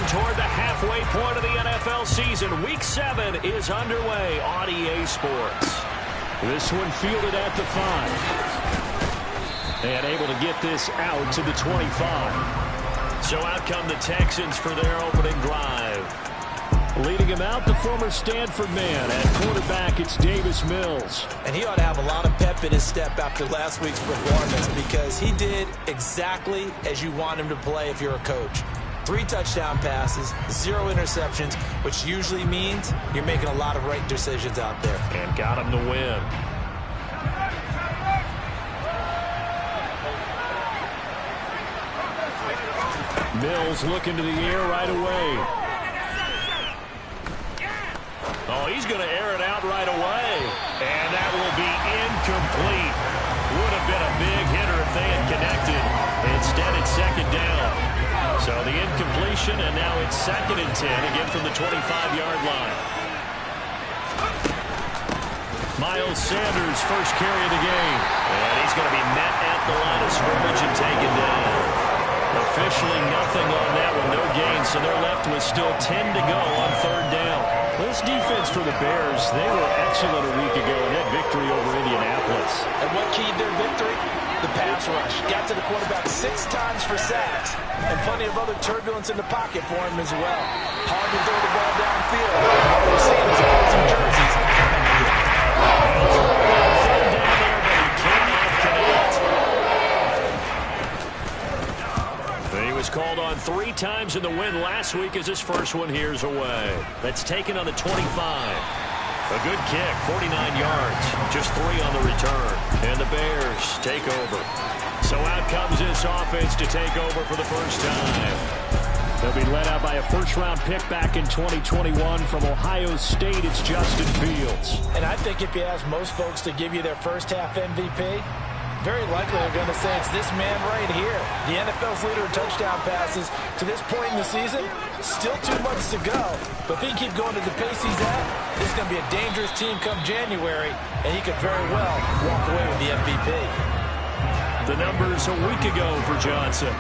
toward the halfway point of the NFL season. Week 7 is underway on EA Sports. This one fielded at the 5. And able to get this out to the 25. So out come the Texans for their opening drive. Leading him out, the former Stanford man. At quarterback, it's Davis Mills. And he ought to have a lot of pep in his step after last week's performance, because he did exactly as you want him to play if you're a coach. 3 touchdown passes, 0 interceptions, which usually means you're making a lot of right decisions out there. And got him the win. Mills looking to the air right away. Oh, he's going to air it out right away. And that will be incomplete. Would have been a big hitter if they had connected. Instead, it's second down. So the incompletion, and now it's 2nd and 10, again from the 25-yard line. Miles Sanders, first carry of the game. And he's going to be met at the line of scrimmage and taken down. Officially nothing on that one, no gain, so they're left with still 10 to go on 3rd down. This defense for the Bears, they were excellent a week ago in that victory over Indianapolis. And what keyed their victory? The pass rush. Got to the quarterback 6 times for sacks, and plenty of other turbulence in the pocket for him as well. Hard to throw the ball downfield. What we're seeing is opposing jerseys. Third down there, but he cannot connect. He was called on 3 times in the win last week as his first one here's away. That's taken on the 25. A good kick, 49 yards, just 3 on the return. And the Bears take over. So out comes this offense to take over for the first time. They'll be led out by a first-round pick back in 2021 from Ohio State. It's Justin Fields. And I think if you ask most folks to give you their first-half MVP, very likely they're going to say it's this man right here. The NFL's leader in touchdown passes to this point in the season. Still 2 months to go. But if he can keep going at the pace he's at, this is going to be a dangerous team come January, and he could very well walk away with the MVP. The numbers a week ago for Johnson.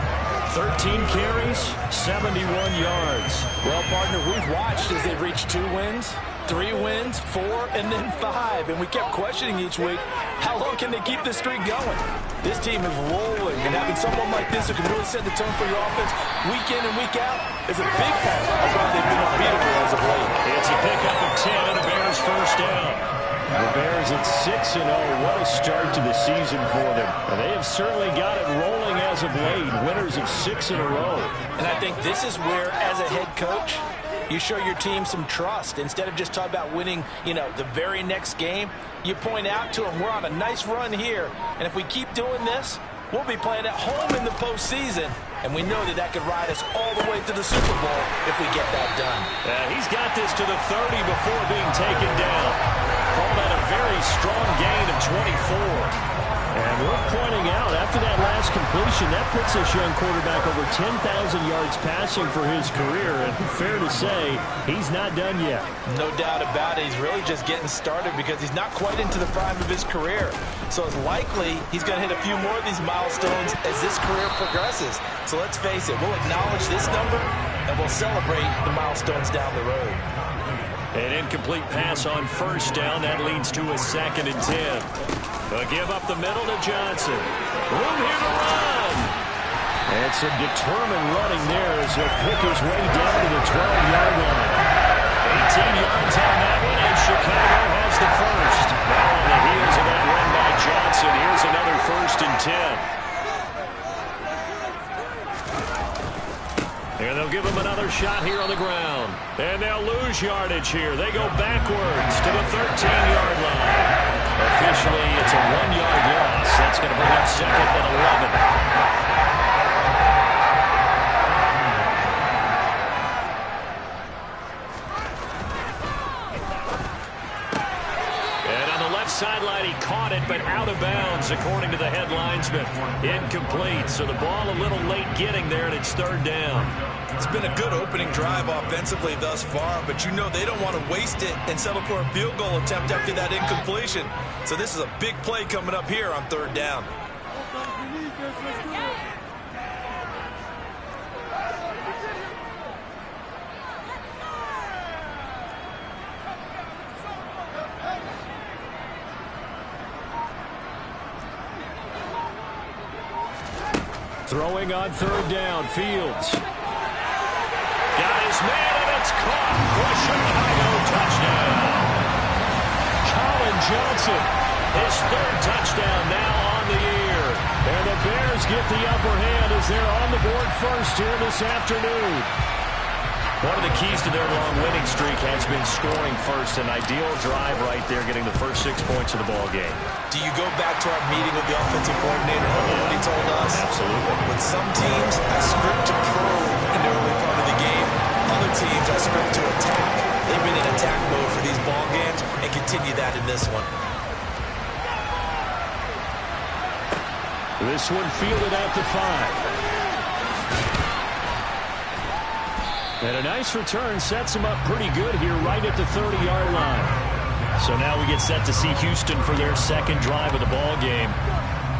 13 carries, 71 yards. Well, partner, we've watched as they've reached 2 wins, 3 wins, 4, and then 5. And we kept questioning each week, how long can they keep this streak going? This team is rolling, and having someone like this who can really set the tone for your offense week in and week out is a big part of why they've been unbeatable as of late. It's a pickup of 10 and a Bears first down. The Bears at 6-0. What a start to the season for them. They have certainly got it rolling as of late. Winners of 6 in a row. And I think this is where, as a head coach, you show your team some trust. Instead of just talking about winning, the very next game, you point out to them, we're on a nice run here. And if we keep doing this, we'll be playing at home in the postseason. And we know that could ride us all the way to the Super Bowl if we get that done. He's got this to the 30 before being taken down. Called that a very strong gain of 24. And we're pointing out, after that last completion, that puts this young quarterback over 10,000 yards passing for his career. And fair to say, he's not done yet. No doubt about it. He's really just getting started because he's not quite into the prime of his career. So it's likely he's going to hit a few more of these milestones as this career progresses. So let's face it, we'll acknowledge this number, and we'll celebrate the milestones down the road. An incomplete pass on first down. That leads to a 2nd and 10. They'll give up the middle to Johnson. Room here to run. And some determined running there as he'll pick his way down to the 12-yard line. 18 yards on that one, and Chicago has the first. Now on the heels of that run by Johnson, here's another 1st and 10. And they'll give him another shot here on the ground. And they'll lose yardage here. They go backwards to the 13-yard line. Officially, it's a 1-yard loss. That's going to bring up 2nd and 11. Sideline, he caught it, but out of bounds, according to the head linesman. Incomplete, so the ball a little late getting there, and it's 3rd down. It's been a good opening drive offensively thus far, but they don't want to waste it and settle for a field goal attempt after that incompletion. So this is a big play coming up here on 3rd down. Throwing on third down, Fields. Got his man, and it's caught for a Chicago touchdown. Colin Johnson, his third touchdown now on the year. And the Bears get the upper hand as they're on the board first here this afternoon. One of the keys to their long winning streak has been scoring first. An ideal drive right there, getting the first 6 points of the ball game. Do you go back to our meeting with the offensive coordinator? Remember what he told us? Absolutely. With some teams, I script to probe in the early part of the game. Other teams, I script to attack. They've been in attack mode for these ball games and continue that in this one. This one fielded at the 5. And a nice return sets him up pretty good here right at the 30-yard line. So now we get set to see Houston for their second drive of the ball game.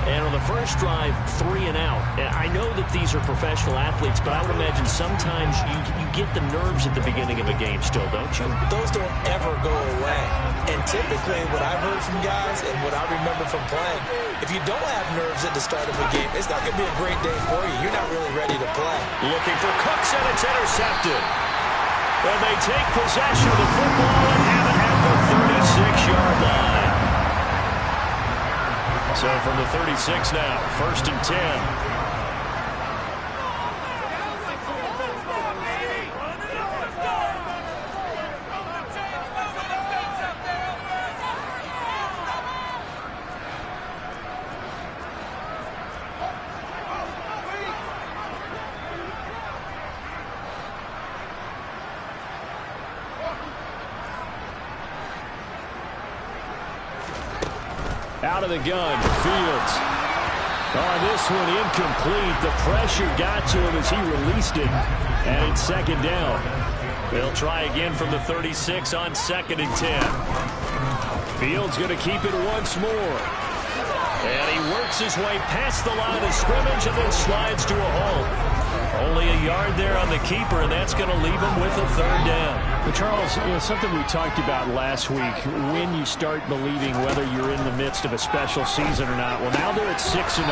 And on the first drive, 3 and out. I know that these are professional athletes, but I would imagine sometimes you get the nerves at the beginning of a game still, don't you? Those don't ever go away. And typically what I've heard from guys and what I remember from playing, if you don't have nerves at the start of a game, it's not going to be a great day for you. You're not really ready to play. Looking for Cooks, and it's intercepted. And they take possession of the football and have it at the 36-yard line. So from the 36 now, 1st and 10. Out of the gun, Fields. On this one, incomplete. The pressure got to him as he released it. And it's 2nd down. They'll try again from the 36 on 2nd and 10. Fields going to keep it once more. And he works his way past the line of scrimmage and then slides to a halt. Only a yard there on the keeper, and that's going to leave him with a 3rd down. But Charles, something we talked about last week, when you start believing whether you're in the midst of a special season or not. Well, now they're at 6-0.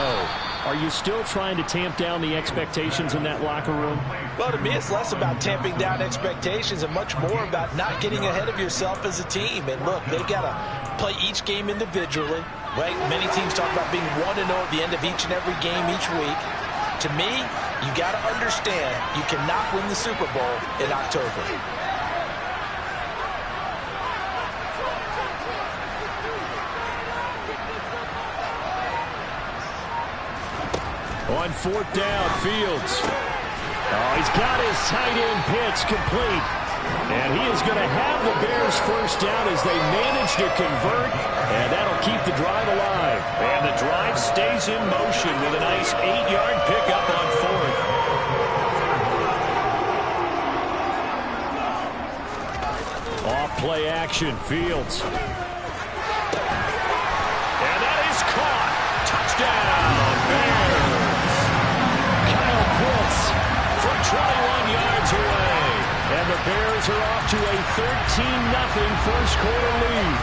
Are you still trying to tamp down the expectations in that locker room? Well, to me, it's less about tamping down expectations and much more about not getting ahead of yourself as a team. And look, they've got to play each game individually, right? Many teams talk about being 1-0 at the end of each and every game each week. To me, you got to understand you cannot win the Super Bowl in October. On 4th down, Fields. Oh, he's got his tight end pitch complete. And he is going to have the Bears first down as they manage to convert. And that'll keep the drive alive. And the drive stays in motion with a nice 8-yard pickup on 4th. Off play action, Fields. And that is caught. Touchdown, Bears. Kyle Pitts from 21 yards away. And the Bears are off to a 13-0 first quarter lead.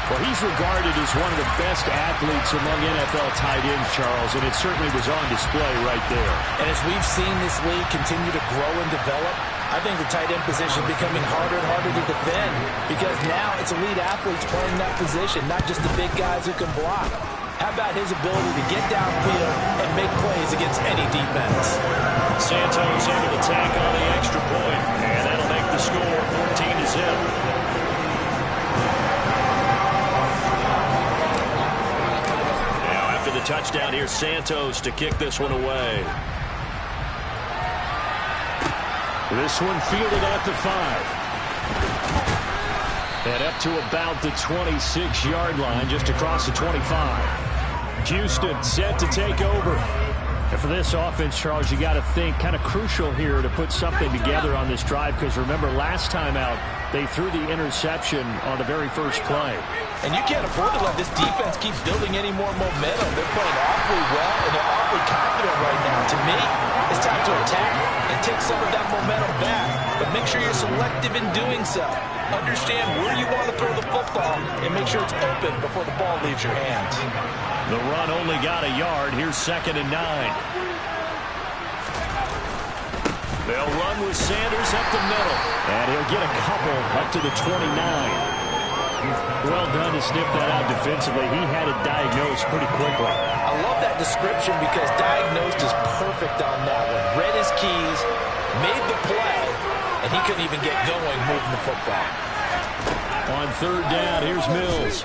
Well, he's regarded as one of the best athletes among NFL tight ends, Charles, and it certainly was on display right there. And as we've seen this league continue to grow and develop, I think the tight end position is becoming harder and harder to defend because now it's elite athletes playing that position, not just the big guys who can block. How about his ability to get downfield and make plays against any defense? Santos able to tack on the extra point, and that'll make the score 14-0. The touchdown here, Santos to kick this one away. This one fielded at the 5. And up to about the 26-yard line, just across the 25. Houston set to take over. And for this offense, Charles, you got to think kind of crucial here to put something together on this drive because remember, last time out, they threw the interception on the very first play. And you can't afford to let this defense keep building any more momentum. They're playing awfully well, and they're awfully confident right now. To me, It's time to attack and take some of that momentum back. But make sure you're selective in doing so. Understand where you want to throw the football and make sure it's open before the ball leaves your hands. The run only got a yard. Here's 2nd and 9. They'll run with Sanders up the middle. And he'll get a couple up to the 29. Well done to sniff that out defensively. He had it diagnosed pretty quickly. I love that description because diagnosed is perfect on that one. Read his keys, made the play, and he couldn't even get going moving the football. On 3rd down, here's Mills.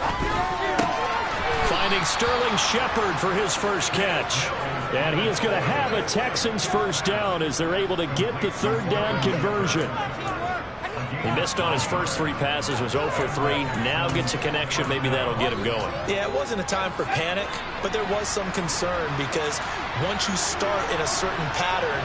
Finding Sterling Shepard for his first catch. And he is going to have a Texans first down as they're able to get the 3rd down conversion. He missed on his first 3 passes, was 0 for 3. Now gets a connection. Maybe that'll get him going. Yeah, it wasn't a time for panic, but there was some concern because once you start in a certain pattern,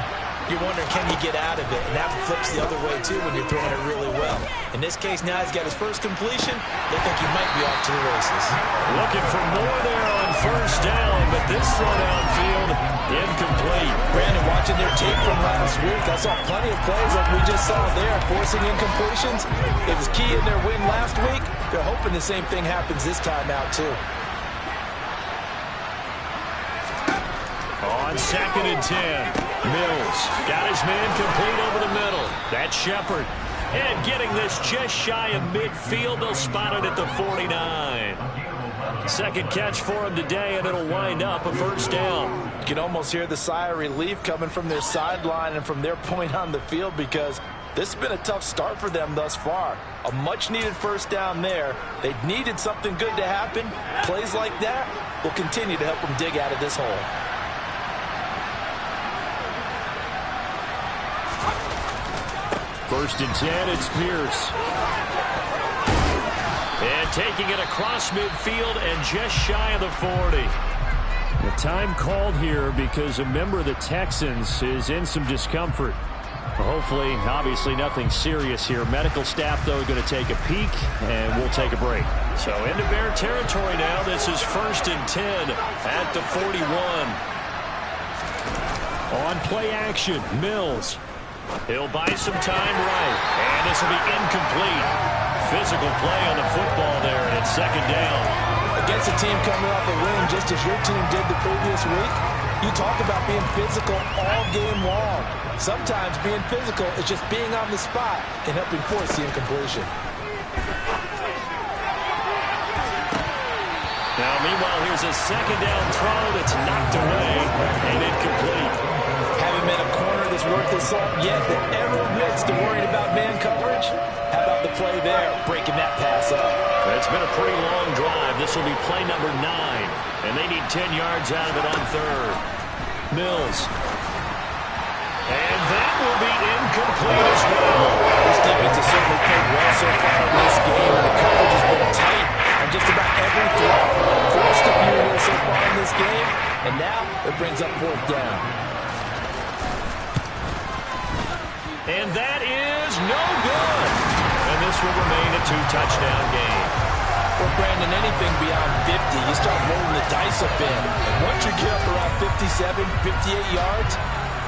you're wondering, can you get out of it? And that flips the other way, too, when you're throwing it really well. In this case, now he's got his first completion. They think he might be off to the races. Looking for more there on 1st down, but this throw downfield, incomplete. Brandon, watching their tape from last week, I saw plenty of plays like we just saw there, forcing incompletions. It was key in their win last week. They're hoping the same thing happens this time out, too. On 2nd and 10. Mills got his man complete over the middle. That's Shepard. And getting this just shy of midfield. They'll spot it at the 49. 2nd catch for him today, and it'll wind up a 1st down. You can almost hear the sigh of relief coming from their sideline and from their point on the field because this has been a tough start for them thus far. A much-needed 1st down there. They needed something good to happen. Plays like that will continue to help them dig out of this hole. 1st and 10, it's Pierce. And taking it across midfield and just shy of the 40. The time called here because a member of the Texans is in some discomfort. Hopefully, obviously nothing serious here. Medical staff, though, going to take a peek, and we'll take a break. So into Bear territory now. This is 1st and 10 at the 41. On play action, Mills. He'll buy some time right, and this will be incomplete. Physical play on the football there, and it's 2nd down. Against a team coming off a win just as your team did the previous week, you talk about being physical all game long. Sometimes being physical is just being on the spot and helping force the incompletion. Now, meanwhile, here's a 2nd down throw that's knocked away and incomplete. Haven't met a corner that's worth the salt yet that ever admits to worrying about man coverage. How about the play there, breaking that pass up? It's been a pretty long drive. This will be play number 9, and they need 10 yards out of it on 3rd. Mills. And that will be incomplete as well. This defense has certainly played well so far in this game, and the coverage has been tight on just about every throw. Forced a few here so far in this game, and now it brings up 4th down. And that is no good. And this will remain a 2-touchdown game. Well, Brandon, anything beyond 50, you start rolling the dice a bit. And once you get up around 57, 58 yards,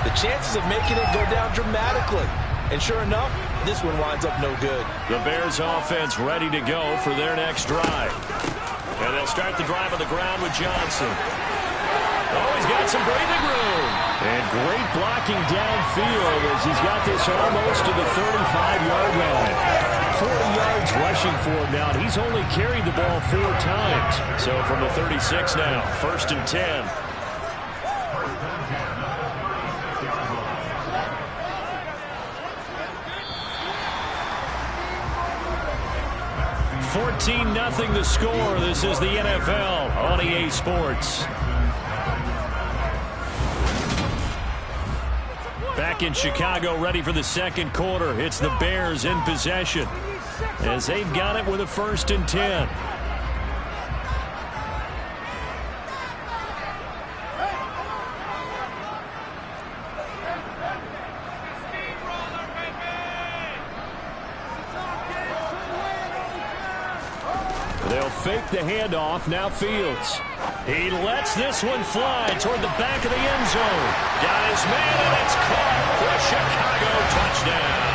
the chances of making it go down dramatically. And sure enough, this one winds up no good. The Bears offense ready to go for their next drive. And they'll start the drive on the ground with Johnson. Oh, he's got some breathing room. And great blocking downfield as he's got this almost to the 35-yard line. 40 yards rushing for him now. He's only carried the ball 4 times. So from the 36 now, 1st and 10. 14-0 the score. This is the NFL on EA Sports. Back in Chicago, ready for the 2nd quarter. It's the Bears in possession as they've got it with a 1st and 10. They'll fake the handoff. Now Fields. He lets this one fly toward the back of the end zone. Got his man, and it's Chicago touchdown.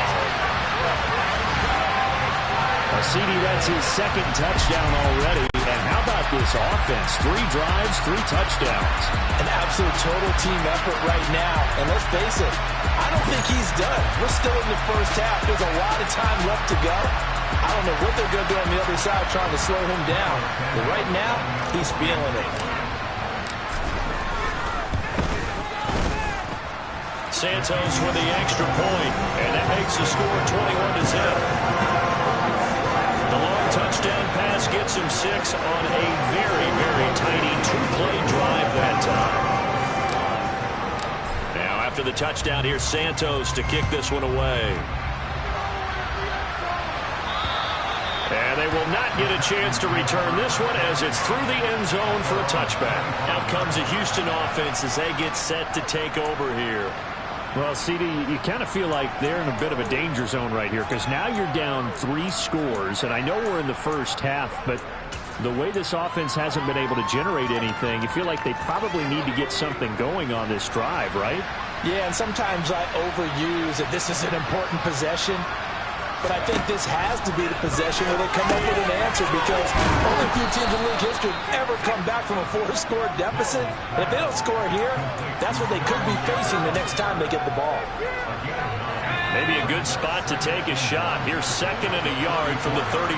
CD, that's his second touchdown already. And how about this offense? 3 drives, 3 touchdowns. An absolute total team effort right now. And let's face it, I don't think he's done. We're still in the first half. There's a lot of time left to go. I don't know what they're going to do on the other side trying to slow him down. But right now, he's feeling it. Santos with the extra point, and that makes the score 21-0. The long touchdown pass gets him 6 on a very, very tiny 2-play drive that time. Now after the touchdown, here's Santos to kick this one away. And they will not get a chance to return this one as it's through the end zone for a touchback. Out comes the Houston offense as they get set to take over here. Well, CD, you kind of feel like they're in a bit of a danger zone right here because now you're down 3 scores, and I know we're in the first half, but the way this offense hasn't been able to generate anything, you feel like they probably need to get something going on this drive, right? Yeah, and sometimes I overuse that this is an important possession. But I think this has to be the possession where they come up with an answer because only a few teams in league history have ever come back from a 4-score deficit. And if they don't score here, that's what they could be facing the next time they get the ball. Maybe a good spot to take a shot. Here's 2nd and a yard from the 34.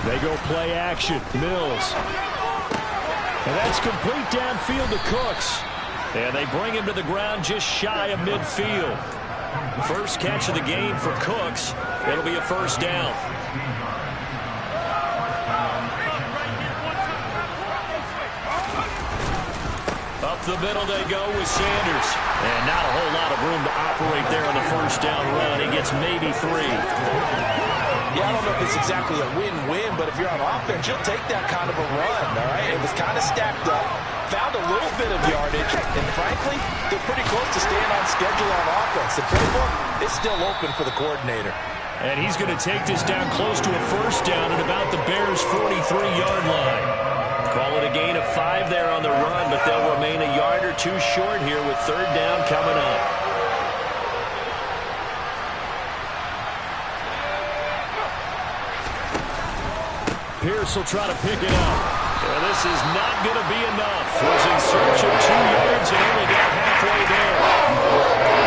They go play action. Mills. And that's complete downfield to Cooks. And they bring him to the ground just shy of midfield. First catch of the game for Cooks. It'll be a first down. Up the middle they go with Sanders. And not a whole lot of room to operate there on the first down run. He gets maybe 3. Yeah, I don't know if it's exactly a win-win, but if you're on offense, you'll take that kind of a run, all right? It was kind of stacked up. Found a little bit of yardage, and frankly, they're pretty close to staying on schedule on offense. The playbook is still open for the coordinator. And he's going to take this down close to a first down at about the Bears' 43-yard line. Call it a gain of 5 there on the run, but they'll remain a yard or 2 short here with 3rd down coming up. Pierce will try to pick it up. Well, this is not going to be enough. Was in search of 2 yards and only got halfway there.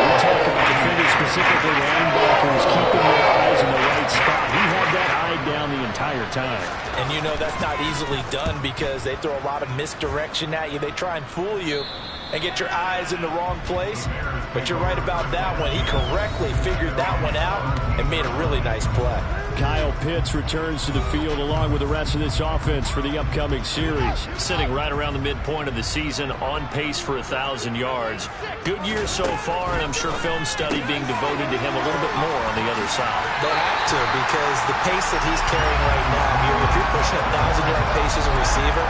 We're talking about defenders, specifically linebackers, keeping their eyes in the right spot. He had that eye down the entire time. And you know that's not easily done because they throw a lot of misdirection at you. They try and fool you and get your eyes in the wrong place. But you're right about that one. He correctly figured that one out and made a really nice play. Kyle Pitts returns to the field along with the rest of this offense for the upcoming series. Sitting right around the midpoint of the season, on pace for 1,000 yards. Good year so far, and I'm sure film study being devoted to him a little bit more on the other side. They'll have to because the pace that he's carrying right now, if you're pushing 1,000-yard pace as a receiver,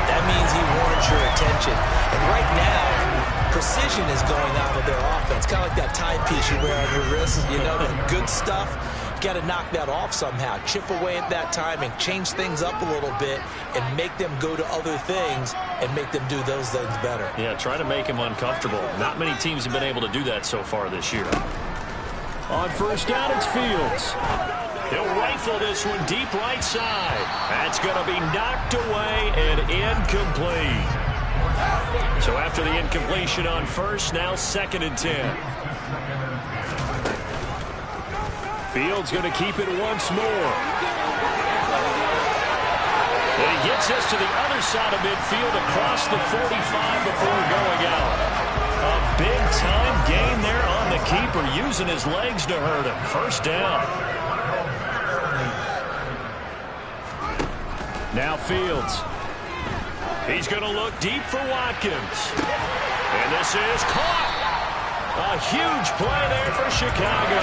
that means he warrants your attention. And right now, precision is going out of their offense. Kind of like that timepiece you wear on your wrist. You know, the good stuff. Got to knock that off somehow. Chip away at that timing. Change things up a little bit and make them go to other things and make them do those things better. Yeah, try to make him uncomfortable. Not many teams have been able to do that so far this year. On first down, it's Fields. He'll rifle this one deep right side. That's going to be knocked away and incomplete. So after the incompletion on first, now 2nd and 10. Fields going to keep it once more. And he gets us to the other side of midfield across the 45 before going out. A big-time gain there on the keeper, using his legs to hurt him. First down. Now Fields. He's going to look deep for Watkins. And this is caught. A huge play there for Chicago.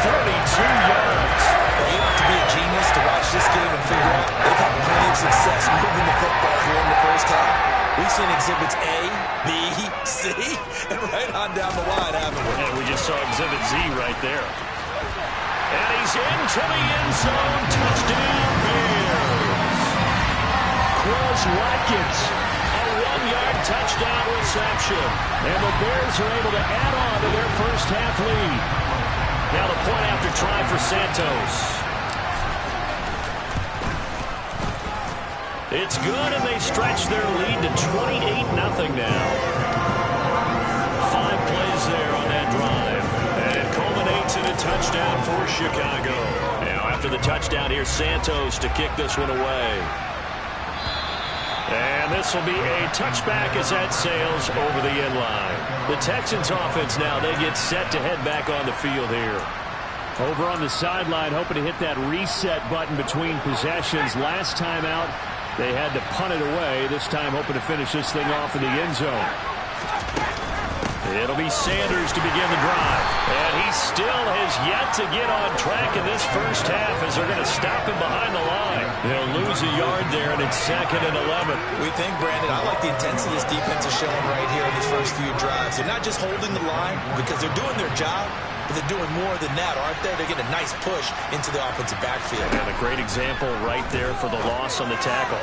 42 yards. You have to be a genius to watch this game and figure out they've had plenty of success moving the football here in the first half. We've seen exhibits A, B, C, and right on down the line, haven't we? And we just saw exhibit Z right there. And he's into the end zone. Touchdown, Bears. Quez Watkins, a one-yard touchdown reception. And the Bears are able to add on to their first-half lead. Now the point after try for Santos. It's good, and they stretch their lead to 28-0 now. 5 plays there on that drive. And it culminates in a touchdown for Chicago. Now after the touchdown, here's Santos to kick this one away. And this will be a touchback as that sails over the end line. The Texans offense now, they get set to head back on the field here. Over on the sideline, hoping to hit that reset button between possessions. Last time out, they had to punt it away. This time hoping to finish this thing off in the end zone. It'll be Sanders to begin the drive. And he still has yet to get on track in this first half as they're going to stop him behind the line. They'll lose a yard there, and it's 2nd and 11. We think, Brandon, I like the intensity this defense is showing right here in these first few drives. They're not just holding the line because they're doing their job, but they're doing more than that, aren't they? They're getting a nice push into the offensive backfield. And a great example right there for the loss on the tackle.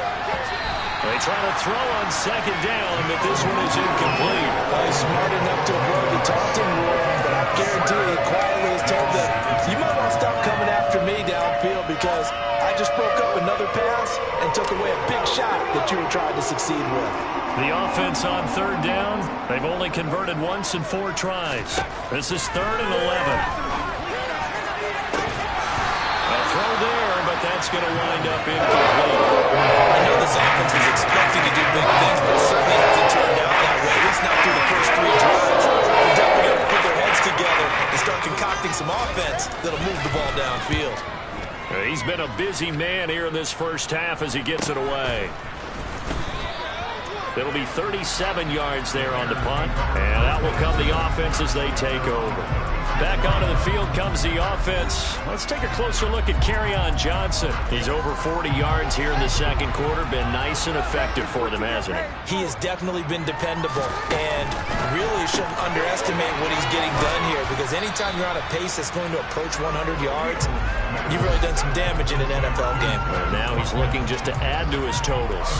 They try to throw on 2nd down, but this one is incomplete. He's smart enough to avoid the taunting rule, but I guarantee he quietly has told them, you might want to stop coming after me downfield because I just broke up another pass and took away a big shot that you were trying to succeed with. The offense on 3rd down, they've only converted once in 4 tries. This is 3rd and 11. A throw there, but that's going to wind up incomplete. I know this offense was expecting to do big things, but it certainly hasn't turned out that way, at least not through the first 3 drives. They're definitely going to put their heads together and start concocting some offense that'll move the ball downfield. He's been a busy man here in this first half as he gets it away. It'll be 37 yards there on the punt, and that will come the offense as they take over. Back onto the field comes the offense. Let's take a closer look at Kerryon Johnson. He's over 40 yards here in the second quarter. Been nice and effective for them, hasn't he? He has definitely been dependable, and really shouldn't underestimate what he's getting done here, because anytime you're on a pace that's going to approach 100 yards, you've really done some damage in an NFL game. And now he's looking just to add to his totals.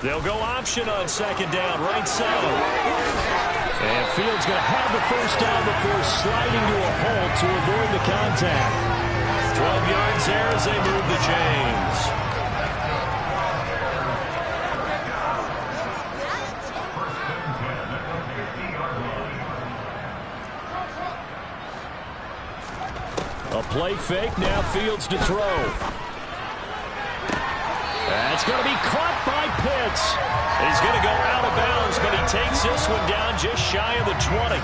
They'll go option on 2nd down, right side. And Fields going to have the first down before sliding to a hole to avoid the contact. 12 yards there as they move the chains. A play fake, now Fields to throw. That's going to be caught by Pitts. He's going to go out of bounds, but he takes this one down just shy of the 20.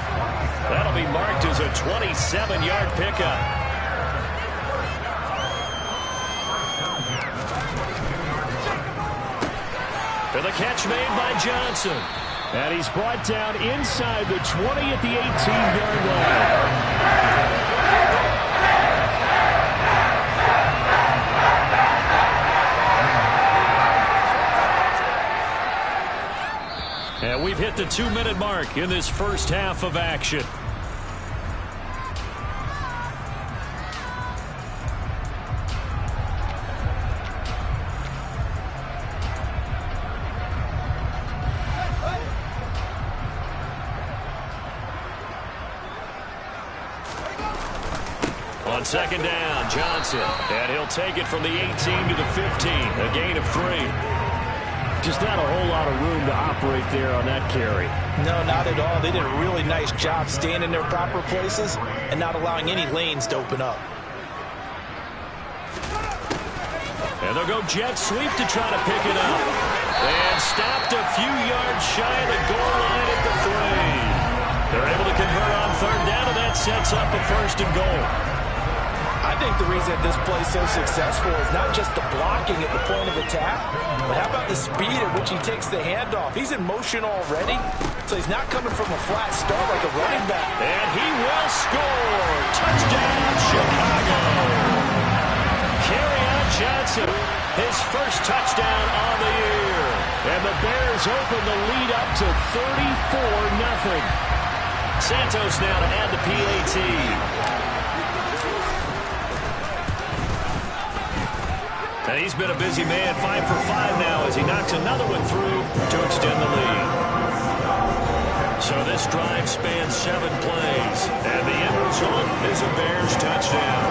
That'll be marked as a 27-yard pickup. For the catch made by Johnson. And he's brought down inside the 20 at the 18-yard line. And we've hit the 2-minute mark in this first half of action. On 2nd down, Johnson. And he'll take it from the 18 to the 15. A gain of 3. Just not a whole lot of room to operate there on that carry. No, not at all. They did a really nice job staying in their proper places and not allowing any lanes to open up. And they'll go jet sweep to try to pick it up. And stopped a few yards shy of the goal line at the 3. They're able to convert on 3rd down, and that sets up a 1st and goal. I think the reason this play is so successful is not just the blocking at the point of attack, but how about the speed at which he takes the handoff? He's in motion already, so he's not coming from a flat start like a running back. And he will score. Touchdown, Chicago. Kerryon Johnson, his first touchdown on the year. And the Bears open the lead up to 34-0. Santos now to add the PAT. And he's been a busy man, 5 for 5 now as he knocks another one through to extend the lead. So this drive spans 7 plays, and the end result is a Bears touchdown.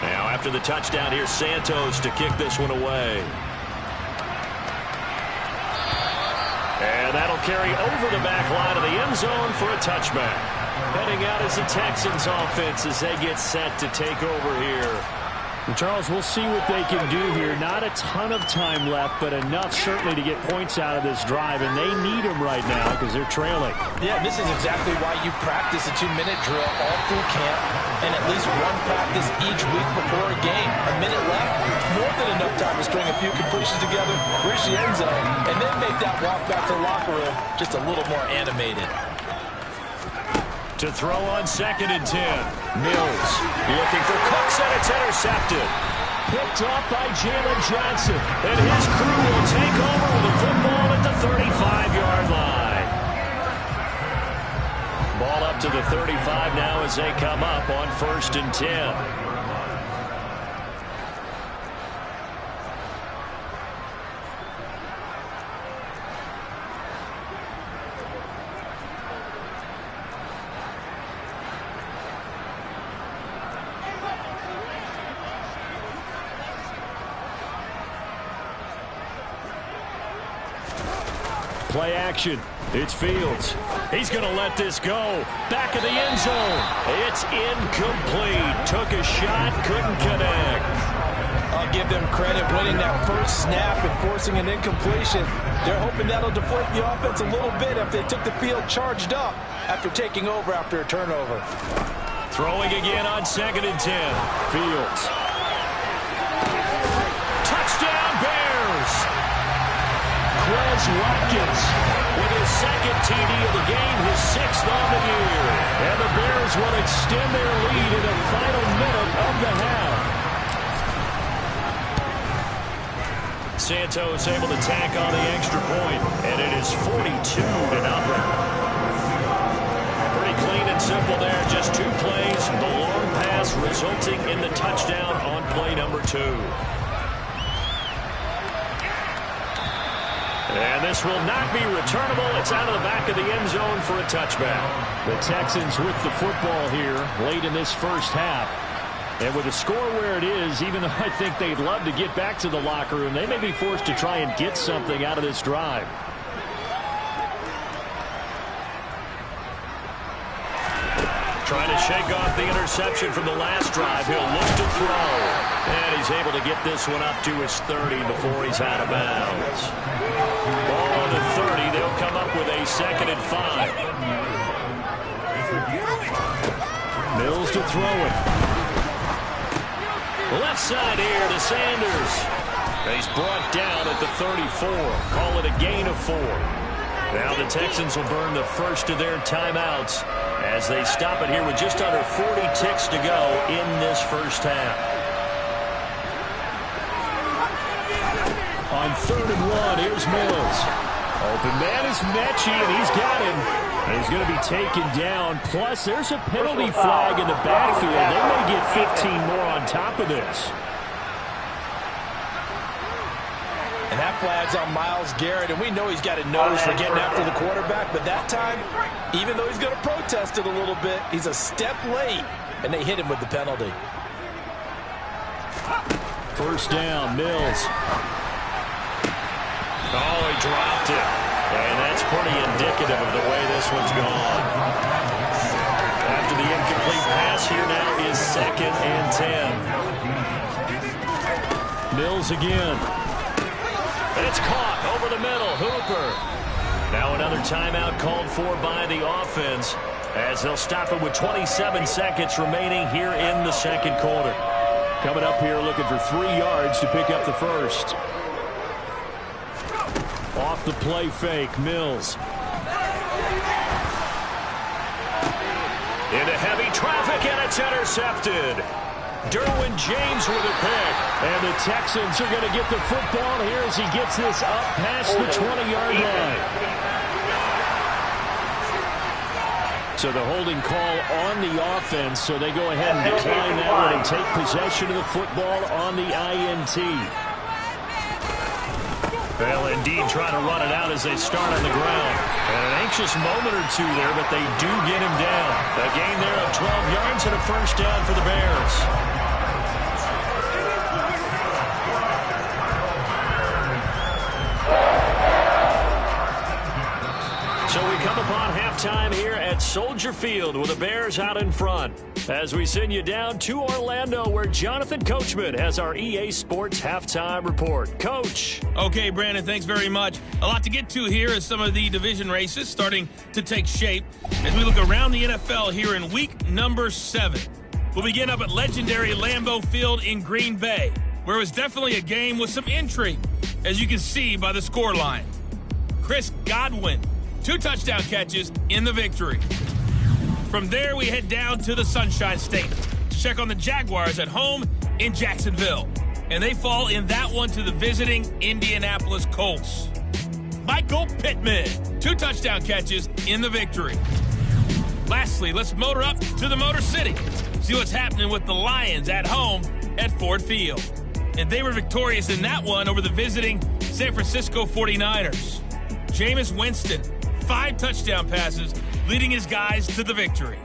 Now after the touchdown, here's Santos to kick this one away. And that'll carry over the back line of the end zone for a touchback. Heading out is the Texans offense as they get set to take over here. And Charles, we'll see what they can do here. Not a ton of time left, but enough certainly to get points out of this drive, and they need them right now because they're trailing. Yeah, this is exactly why you practice a 2-minute drill all through camp and at least one practice each week before a game. A minute left, more than enough time to string a few completions together, reach the end zone, and then make that walk back to the locker room just a little more animated. To throw on 2nd and 10. Mills looking for Cooks, and it's intercepted. Picked off by Jalen Johnson. And his crew will take over with the football at the 35-yard line. Ball up to the 35 now as they come up on 1st and 10. Play action. It's Fields. He's going to let this go. Back of the end zone. It's incomplete. Took a shot, couldn't connect. I'll give them credit winning that first snap and forcing an incompletion. They're hoping that'll deflate the offense a little bit if they took the field charged up after taking over after a turnover. Throwing again on 2nd and 10. Fields. Touchdown, Bears! Quez Watkins with his 2nd TD of the game, his 6th on the year. And the Bears will extend their lead in the final minute of the half. Santos able to tack on the extra point, and it is 42-0. Pretty clean and simple there, just 2 plays. The long pass resulting in the touchdown on play number 2. And this will not be returnable. It's out of the back of the end zone for a touchback. The Texans with the football here late in this first half. And with the score where it is, even though I think they'd love to get back to the locker room, they may be forced to try and get something out of this drive. Trying to shake off the interception from the last drive. He'll look to throw. And he's able to get this one up to his 30 before he's out of bounds. Ball on the 30. They'll come up with a 2nd and 5. Mills to throw it. Left side here to Sanders. He's brought down at the 34. Call it a gain of 4. Now the Texans will burn the first of their timeouts as they stop it here with just under 40 ticks to go in this first half. On 3rd and 1, here's Mills. Open man is Mechie, and he's got him. And he's going to be taken down. Plus, there's a penalty flag in the backfield. They may get 15 more on top of this. And that flag's on Myles Garrett, and we know he's got a nose for getting after the quarterback, but that time, even though he's going to protest it a little bit, he's a step late, and they hit him with the penalty. First down, Mills. Oh, he dropped it. And that's pretty indicative of the way this one's gone. After the incomplete pass, here now is 2nd and 10. Mills again. And it's caught over the middle. Hooper. Now another timeout called for by the offense as they'll stop it with 27 seconds remaining here in the 2nd quarter. Coming up here looking for 3 yards to pick up the first. Off the play fake, Mills. Into heavy traffic, and it's intercepted. Derwin James with a pick. And the Texans are going to get the football here as he gets this up past the 20-yard line. So the holding call on the offense, so they go ahead and decline that one and take possession of the football on the INT. Well, indeed, trying to run it out as they start on the ground. And an anxious moment or two there, but they do get him down. A gain there of 12 yards and a first down for the Bears. So we come upon halftime here at Soldier Field with the Bears out in front. As we send you down to Orlando, where Jonathan Coachman has our EA Sports halftime report. Coach. Okay, Brandon, thanks very much. A lot to get to here as some of the division races starting to take shape as we look around the NFL here in week number 7. We'll begin up at legendary Lambeau Field in Green Bay, where it was definitely a game with some intrigue, as you can see by the scoreline. Chris Godwin, 2 touchdown catches in the victory. From there, we head down to the Sunshine State to check on the Jaguars at home in Jacksonville. And they fall in that one to the visiting Indianapolis Colts. Michael Pittman, 2 touchdown catches in the victory. Lastly, let's motor up to the Motor City. See what's happening with the Lions at home at Ford Field. And they were victorious in that one over the visiting San Francisco 49ers. Jameis Winston, 5 touchdown passes, leading his guys to the victory.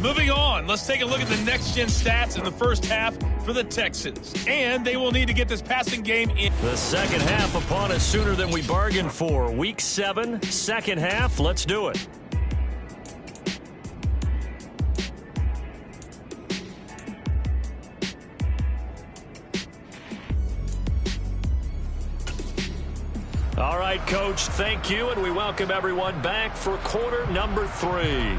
Moving on, let's take a look at the next-gen stats in the first half for the Texans. And they will need to get this passing game in. The second half upon us sooner than we bargained for. Week 7, second half. Let's do it. All right, Coach, thank you, and we welcome everyone back for quarter number 3.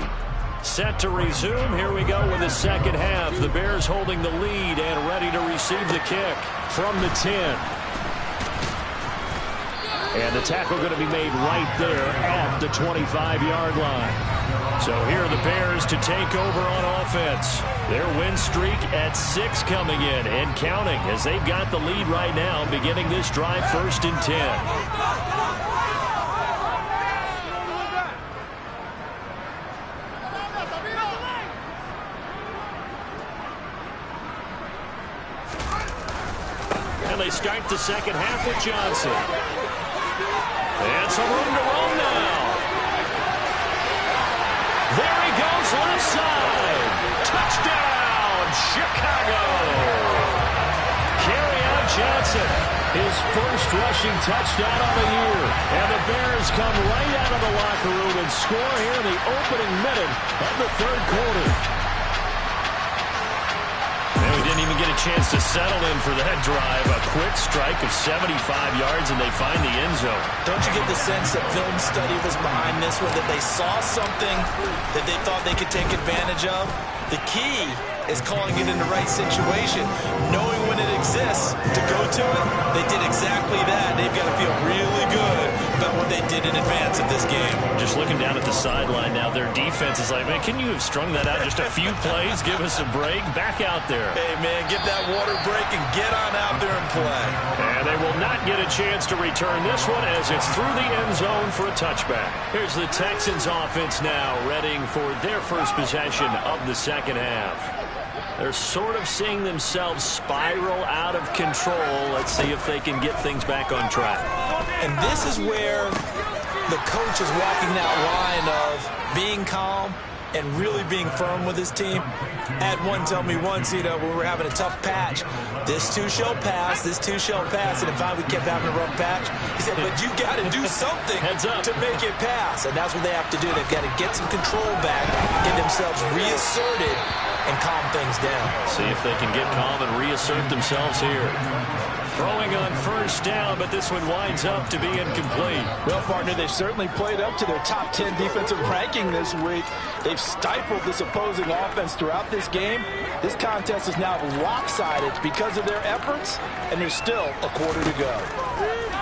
Set to resume. Here we go with the second half. The Bears holding the lead and ready to receive the kick from the 10. And the tackle going to be made right there at the 25-yard line. So here are the Bears to take over on offense. Their win streak at 6 coming in and counting as they've got the lead right now, beginning this drive 1st and 10. And they start the second half with Johnson. And some room to roam now. There he goes, left side. Touchdown, Chicago. Kerryon Johnson, his first rushing touchdown of the year. And the Bears come right out of the locker room and score here in the opening minute of the third quarter. And we didn't even get a chance to settle in for that drive. A quick strike of 75 yards, and they find the end zone. Don't you get the sense that film study was behind this one, that they saw something that they thought they could take advantage of? The key is calling it in the right situation, knowing when it exists to go to it. They did exactly that. They've got to feel really good about what they did in advance of this game. Just looking down at the sideline now, their defense is like, man, can you have strung that out just a few plays? Give us a break. Back out there. Hey, man, get that water break and get on out there and play. And they will not get a chance to return this one as it's through the end zone for a touchback. Here's the Texans offense now, readying for their first possession of the second half. They're sort of seeing themselves spiral out of control. Let's see if they can get things back on track. And this is where the coach is walking that line of being calm and really being firm with his team. Had one tell me once, when we were having a tough patch, this too shall pass, this too shall pass. And in fact, we kept having a rough patch. He said, but you got to do something to make it pass. And that's what they have to do. They've got to get some control back, get themselves reasserted, and calm things down. See if they can get calm and reassert themselves here. Throwing on first down, but this one winds up to be incomplete. Well, partner, they've certainly played up to their top 10 defensive ranking this week. They've stifled this opposing offense throughout this game. This contest is now lopsided because of their efforts, and there's still a quarter to go.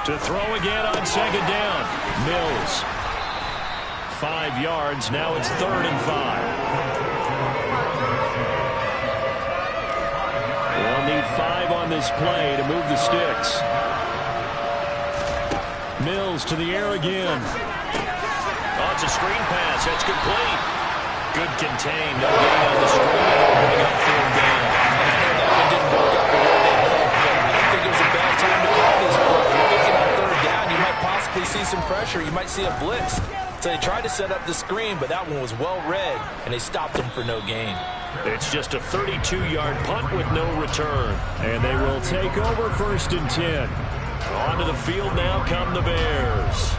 To throw again on second down. Mills. 5 yards. Now it's 3rd and 5. They'll need 5 on this play to move the sticks. Mills to the air again. Oh, It's a screen pass. That's complete. Good contain. No gain on the screen. Opening up third down. I know that one didn't work out the way they hoped, but I don't think it was a bad time to call this play. You're thinking on third down, you might possibly see some pressure. You might see a blitz. So they tried to set up the screen, but that one was well read, and they stopped him for no gain. It's just a 32-yard punt with no return. And they will take over 1st and 10. Onto the field now come the Bears.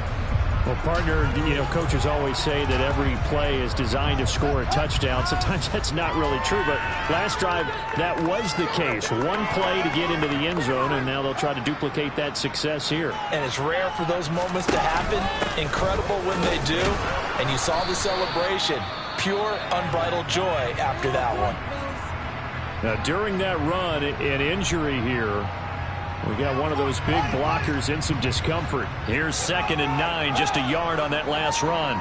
Well, partner, coaches always say that every play is designed to score a touchdown. Sometimes that's not really true, but last drive, that was the case. One play to get into the end zone, and now they'll try to duplicate that success here. And it's rare for those moments to happen. Incredible when they do. And you saw the celebration. Pure, unbridled joy after that one. Now, during that run, an injury here. We got one of those big blockers in some discomfort. Here's 2nd and 9, just a yard on that last run.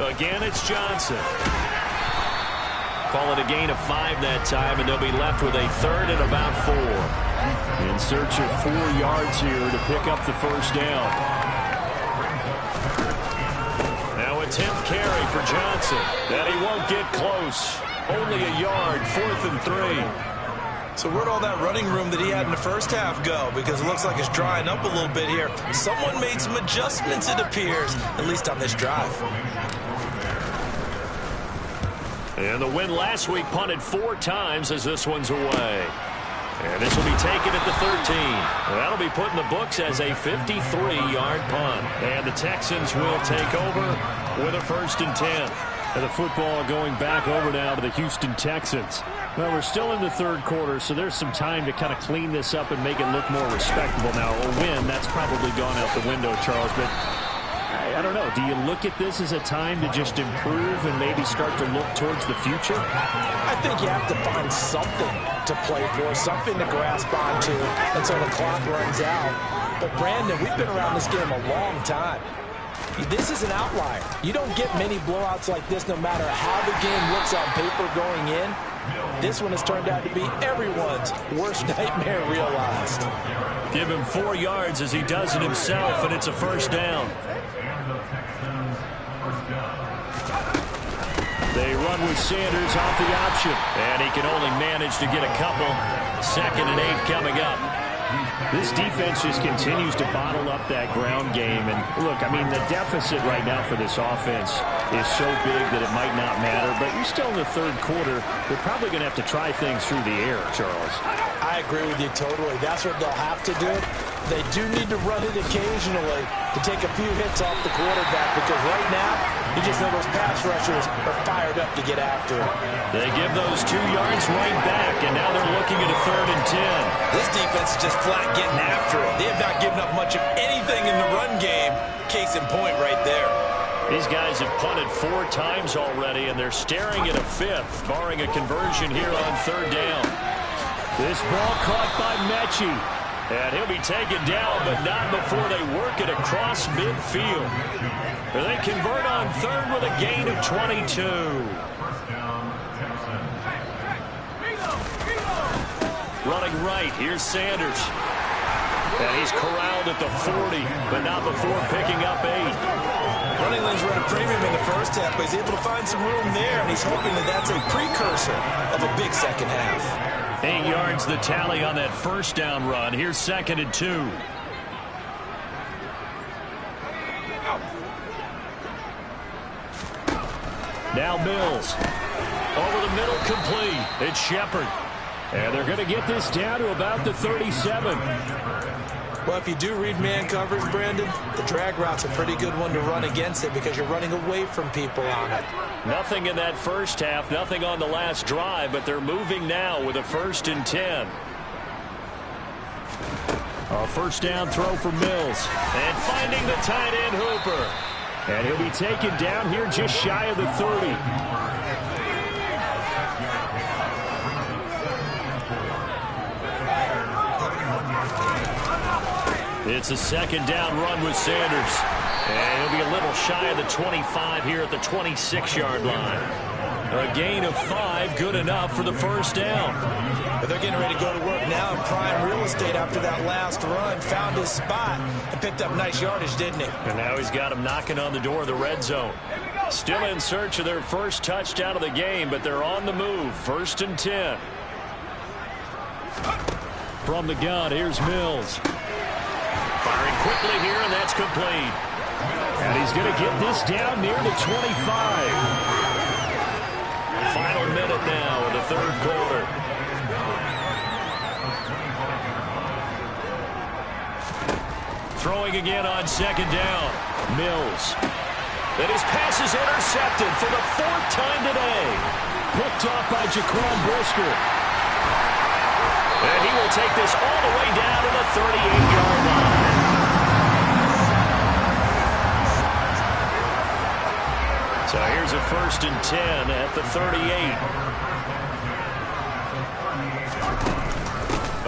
Again, it's Johnson. Call it a gain of 5 that time, and they'll be left with a 3rd and about 4. In search of 4 yards here to pick up the first down. Now a 10th carry for Johnson. That he won't get close. Only a yard, 4th and 3. So where'd all that running room that he had in the first half go? Because it looks like it's drying up a little bit here. Someone made some adjustments, it appears, at least on this drive. And the win last week punted 4 times as this one's away. And this will be taken at the 13. That'll be put in the books as a 53-yard punt. And the Texans will take over with a 1st and 10. And the football going back over now to the Houston Texans. Well, we're still in the 3rd quarter, so there's some time to kind of clean this up and make it look more respectable. Now, a win, that's probably gone out the window, Charles, but I don't know. Do you look at this as a time to just improve and maybe start to look towards the future? I think you have to find something to play for, something to grasp onto until the clock runs out. But, Brandon, we've been around this game a long time. This is an outlier. You don't get many blowouts like this no matter how the game looks on paper going in. This one has turned out to be everyone's worst nightmare realized. Give him 4 yards as he does it himself, and it's a 1st down. They run with Sanders off the option. And he can only manage to get a couple. 2nd and 8 coming up. This defense just continues to bottle up that ground game. And look, I mean, the deficit right now for this offense is so big that it might not matter. But you're still in the 3rd quarter. They're probably going to have to try things through the air, Charles. I agree with you totally. That's what they'll have to do. They do need to run it occasionally to take a few hits off the quarterback, because right now, you just know those pass rushers are fired up to get after it. They give those 2 yards right back, and now they're looking at a 3rd and 10. This defense is just flat getting after it. They have not given up much of anything in the run game. Case in point right there. These guys have punted 4 times already, and they're staring at a 5th, barring a conversion here on 3rd down. This ball caught by Mechie. And he'll be taken down, but not before they work it across midfield. They convert on 3rd with a gain of 22. Running right, here's Sanders. And he's corralled at the 40, but not before picking up 8. Running lanes were at a premium in the first half, but he's able to find some room there, and he's hoping that that's a precursor of a big second half. 8 yards the tally on that 1st down run. Here's 2nd and 2. Now Mills. Over the middle, complete. It's Shepard. And they're going to get this down to about the 37. Well, if you do read man coverage, Brandon, the drag route's a pretty good one to run against it because you're running away from people on it. Nothing in that first half, nothing on the last drive, but they're moving now with a 1st and 10. A 1st down throw for Mills. And finding the tight end Hooper. And he'll be taken down here just shy of the 30. It's a 2nd down run with Sanders. And he'll be a little shy of the 25 here at the 26-yard line. A gain of 5, good enough for the first down. But they're getting ready to go to work now in prime real estate after that last run. Found his spot and picked up nice yardage, didn't he? And now he's got him knocking on the door of the red zone. Still in search of their first touchdown of the game, but they're on the move. 1st and 10. From the gun, here's Mills. Firing quickly here, and that's complete. And he's going to get this down near the 25. Final minute now of the 3rd quarter. Throwing again on 2nd down. Mills. And his pass is intercepted for the 4th time today. Picked off by Jaquan Brisker. And he will take this all the way down to the 38-yard line. So here's a 1st and 10 at the 38.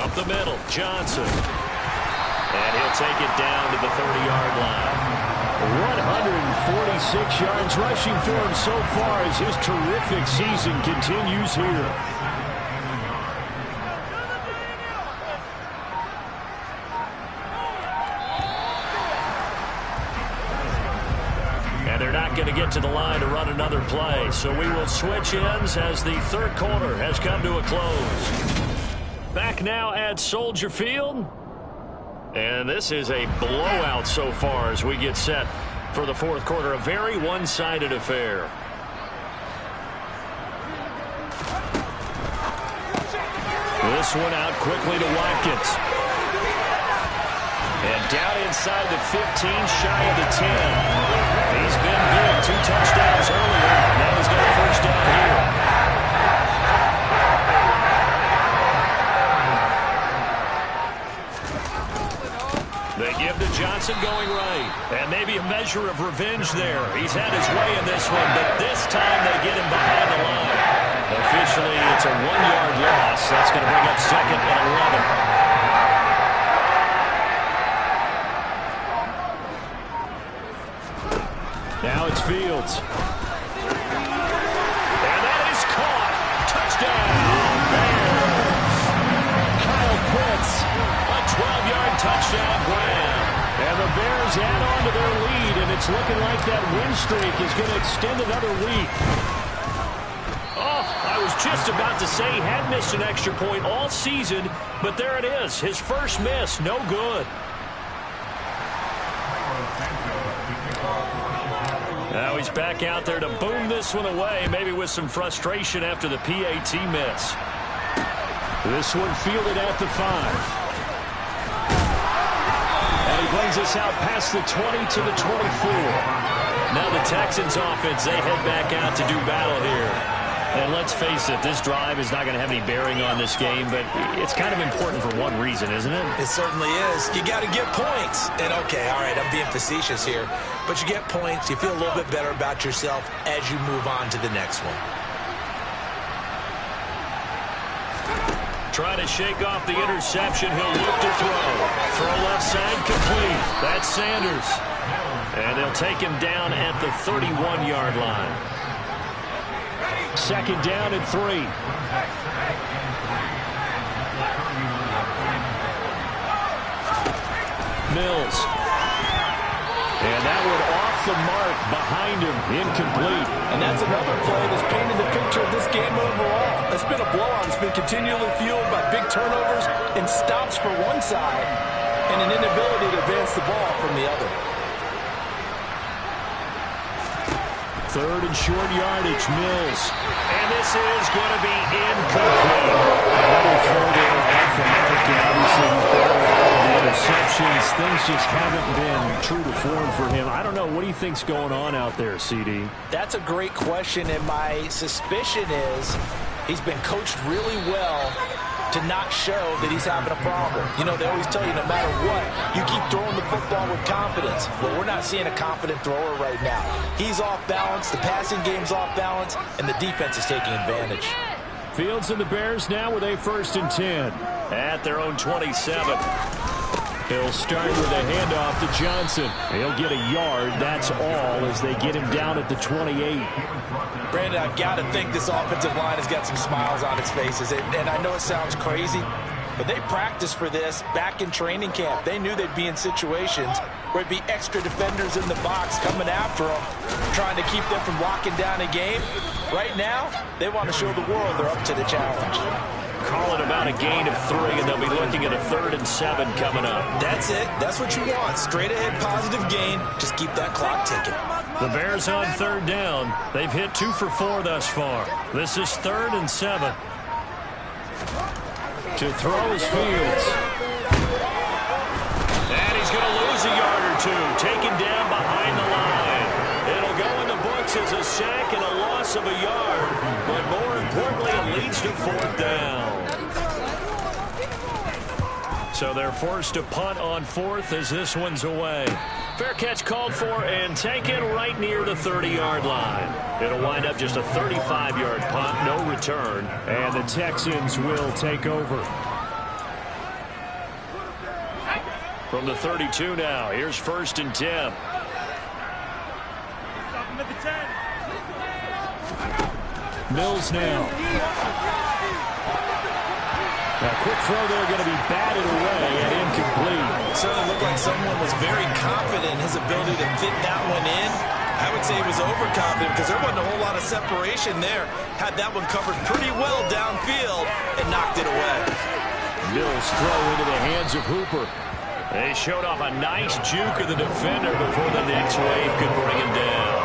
Up the middle, Johnson. And he'll take it down to the 30-yard line. 146 yards rushing for him so far as his terrific season continues here. And they're not going to get to the line to run another play. So we will switch ends as the 3rd quarter has come to a close. Back now at Soldier Field. And this is a blowout so far as we get set for the 4th quarter. A very one-sided affair. This one out quickly to Watkins. And down inside the 15, shy of the 10. He's been good. 2 touchdowns earlier. Now he's got a 1st down here. They give to Johnson going right. And maybe a measure of revenge there. He's had his way in this one, but this time they get him behind the line. Officially, it's a 1-yard loss. That's going to bring up 2nd and 11. Now it's Fields. And that is caught. Touchdown. Bears. Kyle Pitts. A 12-yard touchdown grab. And the Bears add on to their lead, and it's looking like that win streak is going to extend another week. Oh, I was just about to say he had missed an extra point all season, but there it is. His first miss, no good. Now he's back out there to boom this one away, maybe with some frustration after the PAT miss. This one fielded at the 5. And he brings us out past the 20 to the 24. Now the Texans offense, they head back out to do battle here. And let's face it, this drive is not going to have any bearing on this game, but it's kind of important for one reason, isn't it? It certainly is. You got to get points. And, okay, all right, I'm being facetious here. But you get points, you feel a little bit better about yourself as you move on to the next one. Trying to shake off the interception. He'll look to throw. Throw left side complete. That's Sanders. And they'll take him down at the 31-yard line. 2nd down and 3. Mills. And that one off the mark behind him, incomplete. And that's another play that's painted the picture of this game overall. It's been a blowout. It's been continually fueled by big turnovers and stops for one side and an inability to advance the ball from the other. 3rd and short yardage, Mills. And this is going to be incomplete. Another throw there off the mark, and obviously he's better at the interceptions. Things just haven't been true to form for him. I don't know. What do you think's going on out there, CD? That's a great question, and my suspicion is he's been coached really well to not show that he's having a problem. You know, they always tell you no matter what, you keep throwing the football with confidence. Well, we're not seeing a confident thrower right now. He's off balance, the passing game's off balance, and the defense is taking advantage. Fields and the Bears now with a 1st and 10. At their own 27. He'll start with a handoff to Johnson. He'll get a yard. That's all as they get him down at the 28. Brandon, I've got to think this offensive line has got some smiles on its faces. And I know it sounds crazy, but they practiced for this back in training camp. They knew they'd be in situations where it'd be extra defenders in the box coming after them, trying to keep them from locking down a game. Right now, they want to show the world they're up to the challenge. Call it about a gain of 3, and they'll be looking at a 3rd and 7 coming up. That's it. That's what you want. Straight ahead positive gain. Just keep that clock ticking. The Bears on 3rd down. They've hit 2 for 4 thus far. This is 3rd and 7. To throw is Fields. And he's going to lose a yard or 2. Taken down behind the line. It'll go in the books as a sack and a loss of a yard. But more importantly, it leads to 4th down. So they're forced to punt on 4th as this one's away. Fair catch called for and taken right near the 30-yard line. It'll wind up just a 35-yard punt, no return. And the Texans will take over. From the 32 now, here's 1st and 10. Mills now. A quick throw there, going to be batted away and incomplete. Certainly looked like someone was very confident in his ability to fit that one in. I would say he was overconfident because there wasn't a whole lot of separation there. Had that one covered pretty well downfield and knocked it away. Mills throw into the hands of Hooper. They showed off a nice juke of the defender before the next wave could bring him down.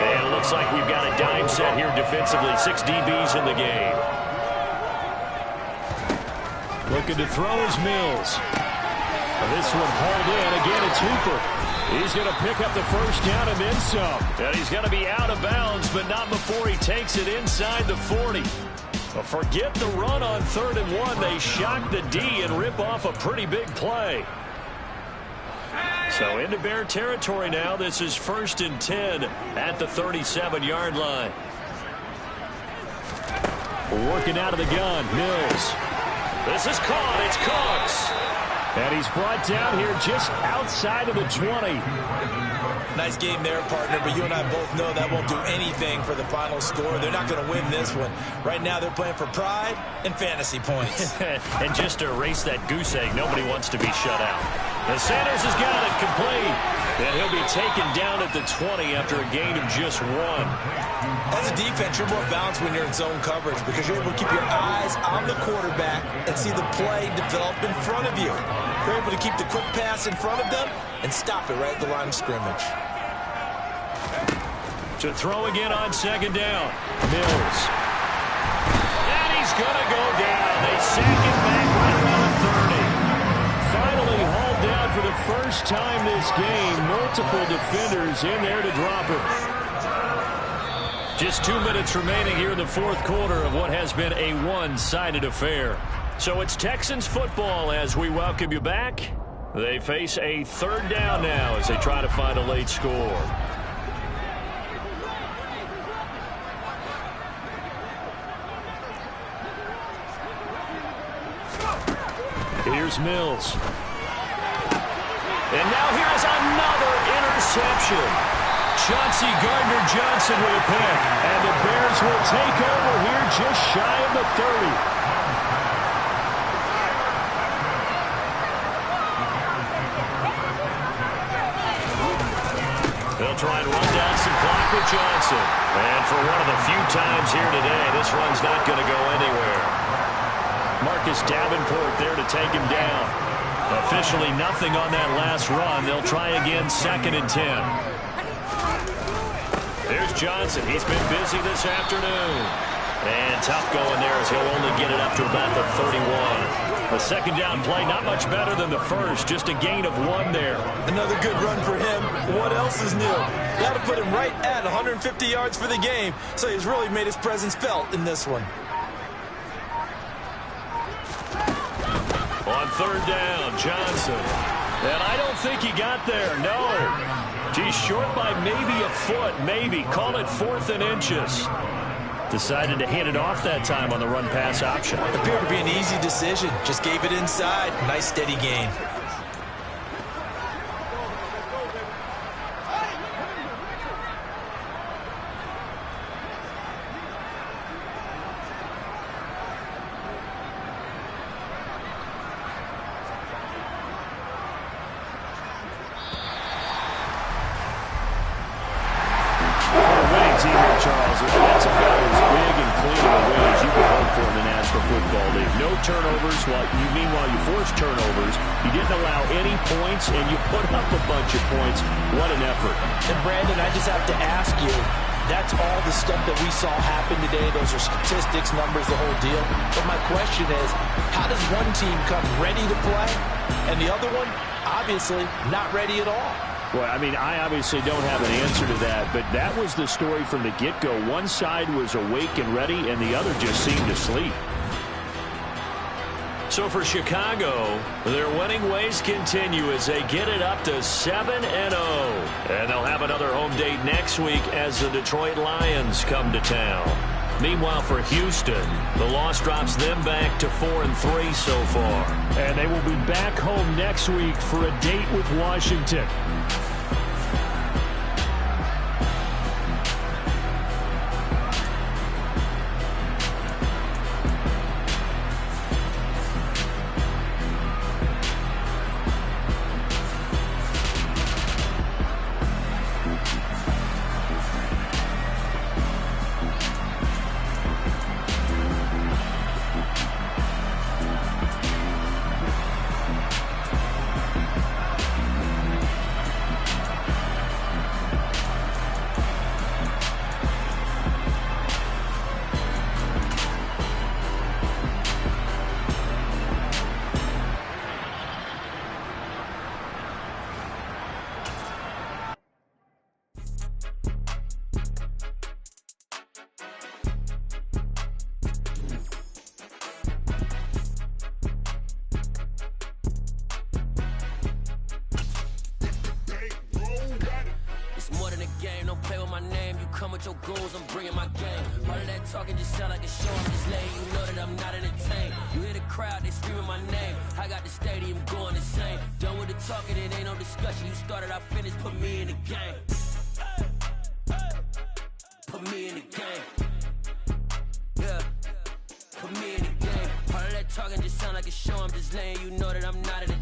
And it looks like we've got a dime set here defensively. 6 DBs in the game. Looking to throw is Mills. This one hauled in. Again, it's Hooper. He's going to pick up the 1st down and then some. And he's going to be out of bounds, but not before he takes it inside the 40. But forget the run on 3rd and 1. They shock the D and rip off a pretty big play. So into Bear territory now. This is 1st and 10 at the 37-yard line. Working out of the gun, Mills. This is caught. It's Cox. And he's brought down here just outside of the 20. Nice game there, partner, but you and I both know that won't do anything for the final score. They're not going to win this one. Right now they're playing for pride and fantasy points. And just to erase that goose egg, nobody wants to be shut out. And Sanders has got it complete. And he'll be taken down at the 20 after a gain of just 1. As a defense, you're more balanced when you're in zone coverage because you're able to keep your eyes on the quarterback and see the play develop in front of you. You're able to keep the quick pass in front of them and stop it right at the line of scrimmage. To throw again on 2nd down. Mills. And he's going to go down. They sack it back right around the 30. Finally hauled down for the first time this game. Multiple defenders in there to drop him. Just 2 minutes remaining here in the 4th quarter of what has been a one-sided affair. So it's Texans football as we welcome you back. They face a 3rd down now as they try to find a late score. Here's Mills. And now here's another interception. Chauncey Gardner-Johnson with a pick. And the Bears will take over here just shy of the 30. They'll try and run down some clock with Johnson. And for one of the few times here today, this run's not going to go anywhere. Marcus Davenport there to take him down. Officially nothing on that last run. They'll try again 2nd and 10. There's Johnson. He's been busy this afternoon. And tough going there as he'll only get it up to about the 31. The 2nd down play, not much better than the first. Just a gain of 1 there. Another good run for him. What else is new? That'll put him right at 150 yards for the game. So he's really made his presence felt in this one. On 3rd down, Johnson. And I don't think he got there, no. He's short by maybe a foot, maybe. Call it 4th and inches. Decided to hand it off that time on the run-pass option. Appeared to be an easy decision. Just gave it inside. Nice steady gain. turnovers. Meanwhile, you forced turnovers. You didn't allow any points, and you put up a bunch of points. What an effort. And, Brandon, I just have to ask you, that's all the stuff that we saw happen today. Those are statistics, numbers, the whole deal. But my question is, how does one team come ready to play, and the other one, obviously, not ready at all? Well, I mean, I obviously don't have an answer to that, but that was the story from the get-go. One side was awake and ready, and the other just seemed to sleep. So for Chicago, their winning ways continue as they get it up to 7-0. And they'll have another home date next week as the Detroit Lions come to town. Meanwhile, for Houston, the loss drops them back to 4-3 so far. And they will be back home next week for a date with Washington. Come with your goons, I'm bringing my game. All of that talking just sound like a show. I'm just letting you know that I'm not entertained. You hear the crowd, they screaming my name. I got the stadium going insane. Done with the talking, it ain't no discussion. You started, I finished, put me in the game. Put me in the game. Yeah, put me in the game. All of that talking just sound like a show. I'm just letting you know that I'm not entertained.